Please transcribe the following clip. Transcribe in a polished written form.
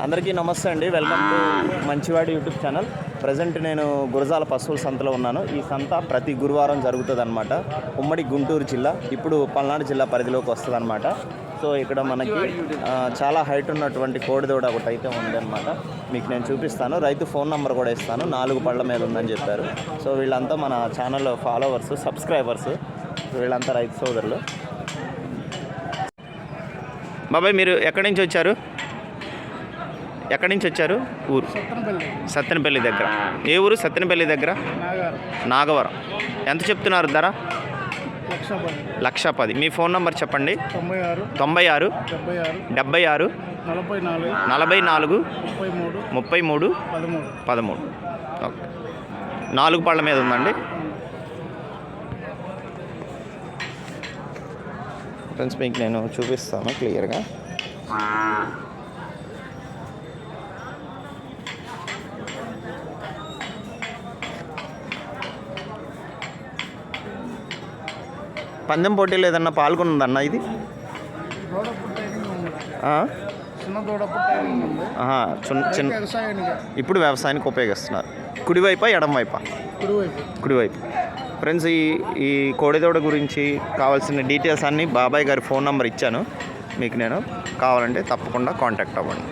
అందరికీ నమస్తే అండి. వెల్కమ్ టు మంచివాడి యూట్యూబ్ ఛానల్. ప్రజెంట్ నేను గురజాల పశువుల సంతలో ఉన్నాను. ఈ సంత ప్రతి గురువారం జరుగుతుంది అనమాట. ఉమ్మడి గుంటూరు జిల్లా, ఇప్పుడు పల్నాడు జిల్లా పరిధిలోకి వస్తుంది అనమాట. సో ఇక్కడ మనకి చాలా హైట్ ఉన్నటువంటి కోడిదూడ ఒకటి అయితే ఉందన్నమాట. మీకు నేను చూపిస్తాను. రైతు ఫోన్ నెంబర్ కూడా ఇస్తాను. 4 పళ్ళ మీద ఉందని చెప్పారు. సో వీళ్ళంతా మన ఛానల్లో ఫాలోవర్స్, సబ్స్క్రైబర్స్, వీళ్ళంతా రైతు సోదరులు. బాబాయ్, మీరు ఎక్కడి నుంచి వచ్చారు? ఎక్కడి నుంచి వచ్చారు? ఊరు సత్తెనపల్లి దగ్గర. ఏ ఊరు? సత్తెనపల్లి దగ్గర నాగవరం. ఎంత చెప్తున్నారు ధర? 1,10,000. మీ ఫోన్ నెంబర్ చెప్పండి. 96 76 44 33 13. ఓకే, 4 పళ్ళ మీద ఉందండి. ఫ్రెండ్స్, మీకు నేను చూపిస్తాను క్లియర్గా. పందెం పోటీలు ఏదన్నా పాల్గొన్నదన్న ఇది? ఇప్పుడు వ్యవసాయానికి ఉపయోగిస్తున్నారు. కుడివైపా ఎడమవైపా? కుడివైపు. ఫ్రెండ్స్, ఈ కోడిదూడ గురించి కావాల్సిన డీటెయిల్స్ అన్నీ బాబాయ్ గారి ఫోన్ నెంబర్ ఇచ్చాను. మీకు నేను కావాలంటే తప్పకుండా కాంటాక్ట్ అవ్వండి.